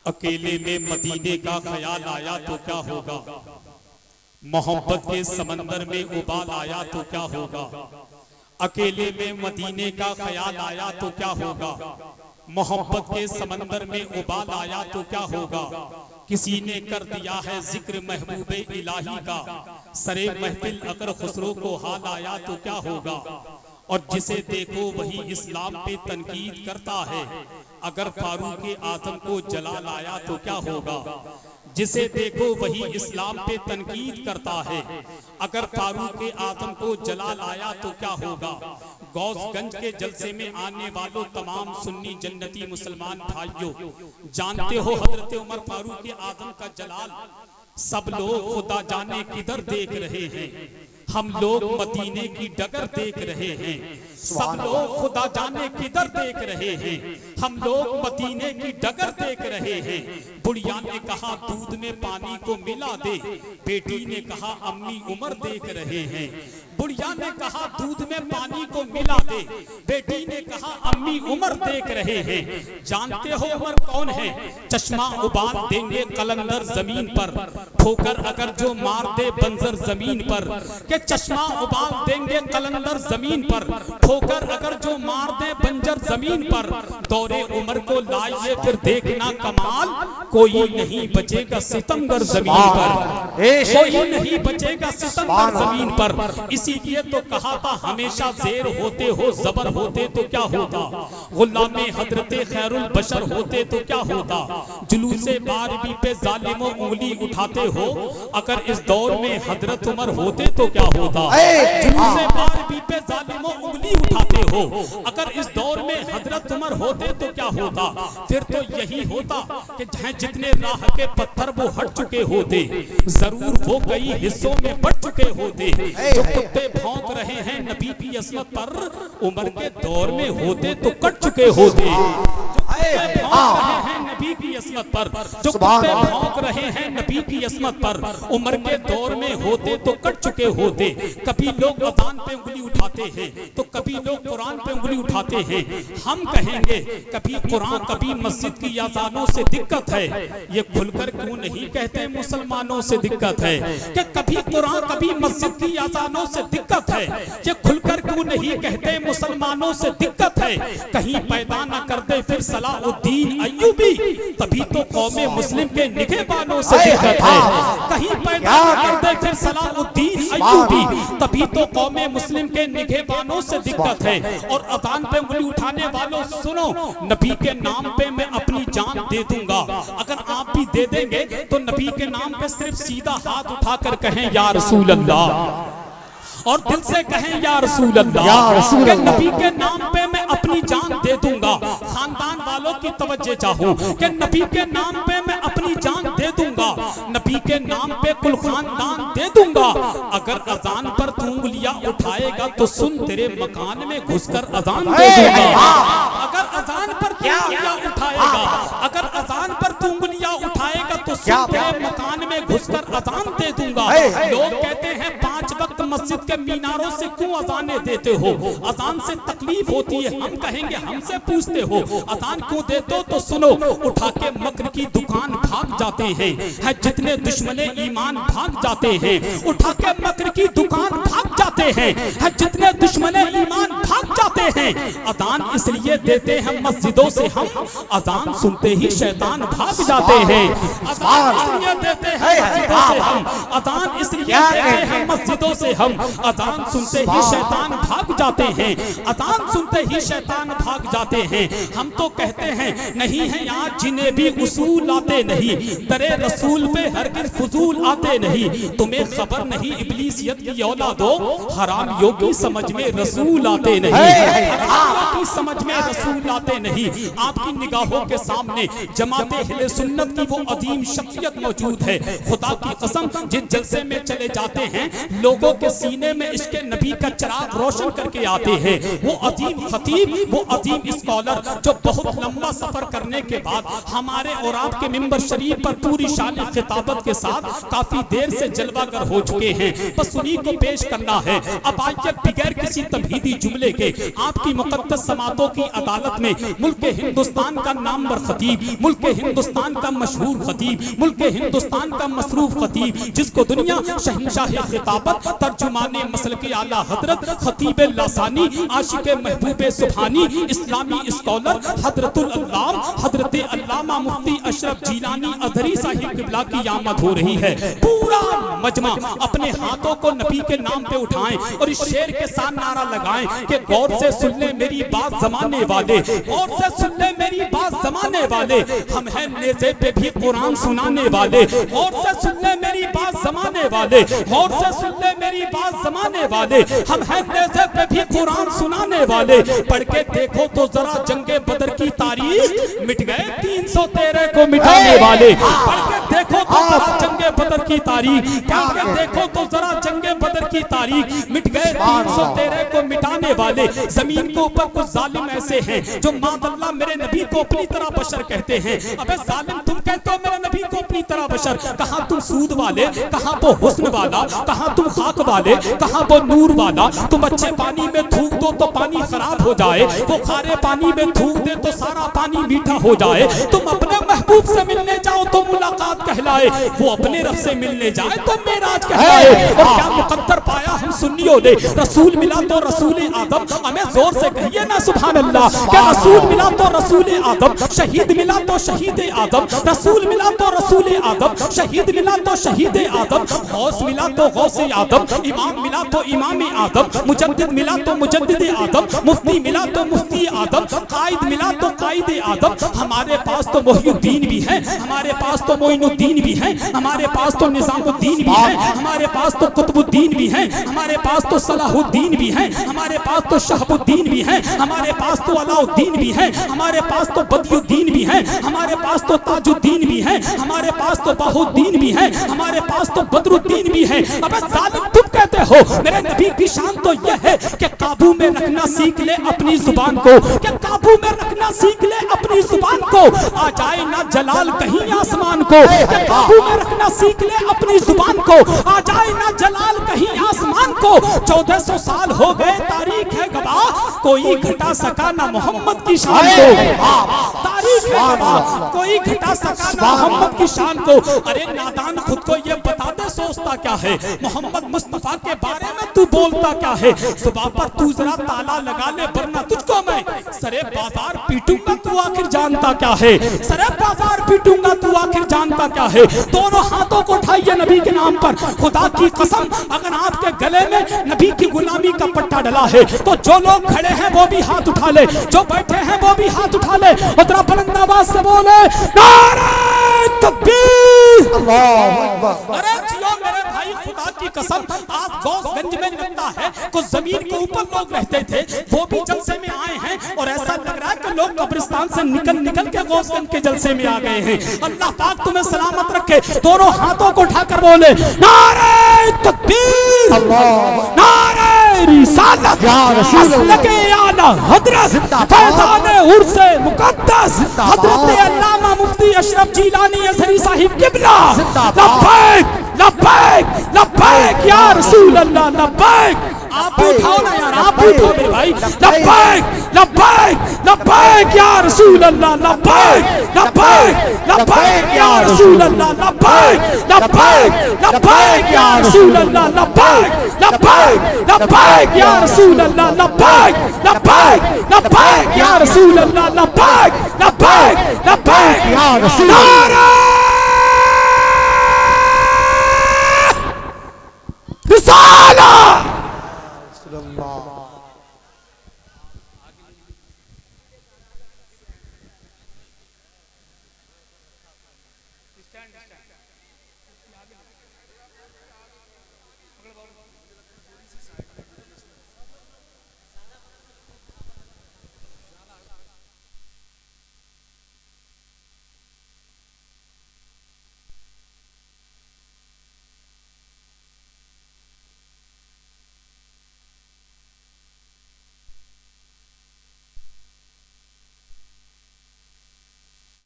अकेले में मदीने का ख्याल आया तो क्या होगा, मोहब्बत के समंदर में उबाल आया तो क्या होगा। अकेले में मदीने का ख्याल आया तो क्या होगा, मोहब्बत के समंदर में उबाल आया तो क्या होगा। किसी ने कर दिया है जिक्र महबूबे इलाही का, सरे महफिल अगर खुसरो को हाल आया तो क्या होगा। और जिसे देखो वही इस्लाम पे तनकीद करता है, अगर फारूक आजम को जलाल आया तो क्या होगा। जिसे देखो वही इस्लाम पे तनकीद करता है, अगर फारूक आजम को जलाल आया तो क्या होगा। गौसगंज के जलसे में आने वालों तमाम सुन्नी जन्नती मुसलमान भाइयों, जानते हो हजरत उमर फारूक आजम का जलाल सब लोग खुदा जाने किधर देख रहे हैं। हम लोग मदीने की डगर देख रहे हैं, सब लोग खुदा जाने किधर देख रहे हैं। हम लोग मदीने की डगर देख रहे हैं। बुढ़िया ने कहा दूध में पानी को मिला दे, बेटी ने कहा अम्मी उमर देख रहे हैं। बुढ़िया ने कहा दूध में पानी को मिला दे, बेटी ने कहा अम्मी उमर देख रहे हैं। जानते हो उमर कौन है, चश्मा उबाल देंगे कलंदर जमीन पर, ठोकर अगर जो मार दे बंजर जमीन पर। के चश्मा उबाल देंगे कलंदर जमीन पर, ठोकर अगर जो मार दे बंजर जमीन पर। दौरे उमर को लाइए फिर देखना कमाल, कोई नहीं बचेगा सितमगर जमीन पर, कोई नहीं बचेगा सितमगर जमीन पर। इसीलिए तो कहा था हमेशा जेर होते हो जबर होते तो क्या होता, गुलाम हजरते खैरुल बशर होते तो क्या होता। जुलूसे बारबी पे जालिमों उंगली उठाते हो, अगर इस दौर में हजरत उमर होते तो क्या होता। जुलूसे बारबी पे जालिमों उंगली उठाते हो, अगर इस दौर में हजरत उमर होते तो क्या होता। फिर तो यही होता कि जितने राह के पत्थर वो हट चुके होते, जरूर वो कई हिस्सों में बढ़ चुके होते। जो कुत्ते भौंक रहे हैं नबी की असमत पर, उमर के दौर में होते तो कट चुके होते। नबी की असमत पर जो कुत्ते भौंक रहे हैं नबी की असमत पर, उमर के दौर में होते तो कट चुके होते। कभी लोग अज़ान पे उंगली उठाते हैं तो कभी लोग कुरान पे उंगली उठाते हैं। हम कहेंगे कभी कुरान कभी मस्जिद की अज़ानों से दिक्कत है, ये खुलकर क्यों नहीं कहते मुसलमानों से दिक्कत है। कि कभी कुरान कभी मस्जिद की अज़ानों से दिक्कत है, ये खुलकर क्यों नहीं कहते मुसलमानों से दिक्कत है। कहीं पैदा न कर दे फिर सलाहुद्दीन अय्यूबी, तभी तो कौमे मुस्लिम के निगहबानों से दिक्कत है। कहीं पैदा न कर दे फिर सलाहुद्दीन अय्यूबी, तभी तो कौमे मुस्लिम के निगहबानों से दिक्कत है। और अज़ान पे उंगली उठाने वालों सुनो, नबी के नाम पे मैं अपनी जान दे दूंगा। अगर आप भी दे देंगे तो नबी के नाम पे सिर्फ सीधा हाथ उठाकर कहें या रसूल अल्लाह, और दिल से कहें या रसूल अल्लाह। कि नबी के नाम पे मैं अपनी जान दे दूंगा। खानदान वालों की तवज्जो चाहूं कि नबी के नाम पे मैं अपनी जान दे दूंगा, नबी के नाम पे कुल खानदान दे दूंगा। अगर अजान पर तू उंगलियां उठाएगा तो सुन तेरे मकान में घुसकर अजान दे दूंगा। अगर अजान पर तू उंगलियां उठाएगा, अगर अजान पर तू उंगलियां उठाएगा तो सुन तेरे मकान में घुसकर अजान दे दूंगा। लोग कहते हैं 5 वक्त मस्जिद के मीनारों से क्यों अजाने देते हो, अजान से तकलीफ होती है। हम कहेंगे हमसे पूछते हो अजान क्यों देते हो, तो सुनो, उठा के मक्र की दुकान भाग जाते हैं, है जितने दुश्मने ईमान भाग जाते हैं। उठा के मक्र की दुकान भाग जाते हैं, है जितने दुश्मने ईमान भाग जाते हैं। अजान इसलिए देते हैं मस्जिदों से हम, अजान सुनते ही शैतान भाग जाते हैं। अजान इसलिए देते हैं मस्जिदों से हम, अजान इसलिए देते हैं मस्जिदों से हम, अजान सुनते ही शैतान भाग जाते हैं। अजान सुनते ही शैतान भाग जाते हैं। हम तो कहते हैं नहीं है यहाँ जिन्हें भी उसूल आते नहीं, दरे रसूल पे हरगिज़ फुजूल आते नहीं। तुम्हें खबर नहीं इब्लीसियत की औलादो, हराम योगी समझ में रसूल आते नहीं, हराम योगी समझ में रसूल आते नहीं। आपकी निगाहों के सामने जमाते अहले सुन्नत की वो अजीम शख्सियत मौजूद है। खुदा की कसम जिस जलसे में चले जाते हैं लोगों के सीने में इश्क़ नबी का चिराग रोशन करके आते हैं। वो अजीम खतीब, वो अजीम स्कॉलर जो बहुत लंबा सफर करने के बाद हमारे और आपके मिंबर शरीफ पर पूरी शान खिताबत के साथ काफी देर से जलवागर हो चुके हैं, बस उन्हीं को पेश करना है। अब आइए बगैर किसी तमहीदी जुमले लेके आपकी मुकद्दस समातों की अदालत में मुल्क हिंदुस्तान का नामवर खतीब, मुल्क हिंदुस्तान का मशहूर खतीब, मुल्क हिंदुस्तान का मसरूफ खतीब, जिसको दुनिया शहंशाह खिताबत, तर्जुमाने मसल के आला हजरत, खतीब लासानी, आशिक महबूब सुभानी, इस्लामी स्कॉलर हजरतुल अल्लाम हजरत अल्लामा मुफ्ती अशरफ जीलानी अजहरी साहिब किबला की आमद हो रही है। पूरा मजमा अपने हाथों को नबी के नाम पे उठाएं और इस शेर के साथ नारा लगाएं कि गौर से सुन ले मेरी बात जमाने वाले, गौर से सुन ले मेरी बात जमाने वाले, हम हैं नेज़े पे भी कुरान सुनाने वाले, गौर से सुन ले मेरी बात जमाने वाले, गौर से सुन ले मेरी बात जमाने वाले, हम हैं नेज़े पे भी कुरान सुनाने वाले। पढ़ के देखो तो जरा जंगे बदर की तारीख, मिट गए 313 को मिटाने वाले। पढ़ के देखो तो जरा जंगे बदर की तारीख, पढ़ के देखो तो जरा जंगे बदर की तारीख, मिट गए 313 को मिटाने वाले। जमीन के ऊपर कुछ जालिम ऐसे हैं जो मादल्ला मेरे नबी को अपनी तरह बशर कहते हैं। अबे जालिम तुम कहते हो मेरे नबी को अपनी तरह बशर, कहां तुम सूद वाले, कहां वो हुस्न वाला, कहां तुम खाक वाले, कहां वो नूर वाला। तुम अच्छे पानी में थूक दो तो पानी खराब हो जाए, वो खारे पानी में थूक दे तो सारा पानी मीठा हो जाए। तुम अपने महबूब से मिलने जाओ तो मुलाकात कहलाए, वो अपने रब से मिलने जाए तो मेराज कहलाए। और क्या मुकद्दर पाया हम सुन्नियों ने, रसूल मिला तो रसूल आदम, हमें जोर से कहिए ना सुभान अल्लाह। क्या रसूल मिला तो रसूल आदम, शहीद मिला तो शहीद आदम, रसूल मिला तो रसूल आदम, शहीद मिला तो शहीद आदम, गौस मिला तो गौस आदम, इमाम मिला तो इमाम आदम, मुजद्दिद मिला तो मुजद्दिद आदम, मुफ्ती मिला तो मुफ्ती आदम, कायद मिला तो कायद आदम। हमारे पास तो मोहिउद्दीन भी है, हमारे पास तो मोइनुद्दीन भी है, हमारे पास तो निजामुद्दीन भी है, हमारे पास तो कुतुबुद्दीन भी है, हमारे पास तो सलाहुद्दीन भी है, हमारे पास तो शहबुद्दीन भी है, हमारे पास तो अलाउद्दीन भी है, हमारे पास तो बदियुद्दीन भी है, हमारे पास तो ताजुद्दीन भी है, हमारे पास तो बाहुद्दीन भी है, हमारे पास तो बदरुद्दीन भी है। अब जालिम तुम कहते हो मेरे नबी की शान तो यह है कि काबू में रखना सीख ले अपनी जुबान को, कि काबू में रखना सीख ले अपनी जुबान को, आ जाए ना जलाल कहीं आसमान को। कि काबू में रखना सीख ले अपनी जुबान को, आ जाए ना जलाल कहीं आसमान को। 1400 साल हो गए तारीख है गवाह, कोई घटा सका ना मोहम्मद की शान को। तारीख है गवाह, कोई घटा सका ना मोहम्मद की शान को। अरे नादान खुद को ये बता दे सोचता क्या है, मोहम्मद मुस्तफा के बारे में तू बोलता क्या है। सुबह पर तू जरा ताला लगा ले वरना तुझको मैं सरे बाजार पीटूंगा, तू आखिर जानता क्या है। सरे बाजार पीटूंगा, तू आखिर जानता क्या है। दोनों हाथों को उठाइए नबी के नाम पर, खुदा की कसम अगर आपके गले में नबी की गुलामी का पट्टा डला है तो जो लोग खड़े हैं वो भी हाथ उठा ले, जो बैठे हैं वो भी हाथ उठा ले और जरा बुलंद आवाज से बोले नारे तकबीर, अल्लाहू अकबर। अरे जियो मेरे भाई, खुदा की कसम आज गौसगंज में लगता है कुछ जमीन के ऊपर लोग रहते थे, वो भी जलसे में आए हैं और ऐसा लग रहा है कि लोग कब्रिस्तान से निकल के गौसगंज के जलसे में आ गए हैं। अल्लाह पाक तुम्हें सलामत रखे। दोनों हाथों को उठाकर बोले नारे तकबीर, नारे रिसालत, मसलके आला हजरत फैज़ाने उर्से मुक़द्दस हजरत अल्लामा मुफ्ती अशरफ जीलानी अज़हरी साहिब किबला। लब्बैक लब्बैक लब्बैक या रसूल अल्लाह, लब्बैक। आप उठाओ ना यार, आप उठाओ मेरे भाई। लब्बैक लब्बैक लब्बैक या रसूल अल्लाह, लब्बैक लब्बैक लब्बैक या रसूल अल्लाह, लब्बैक लब्बैक लब्बैक या रसूल अल्लाह, लब्बैक लब्बैक लब्बैक या रसूल अल्लाह, लब्बैक लब्बैक लब्बैक या रसूल अल्लाह, लब्बैक लब्बैक लब्बैक या रसूल अल्लाह। रिसाला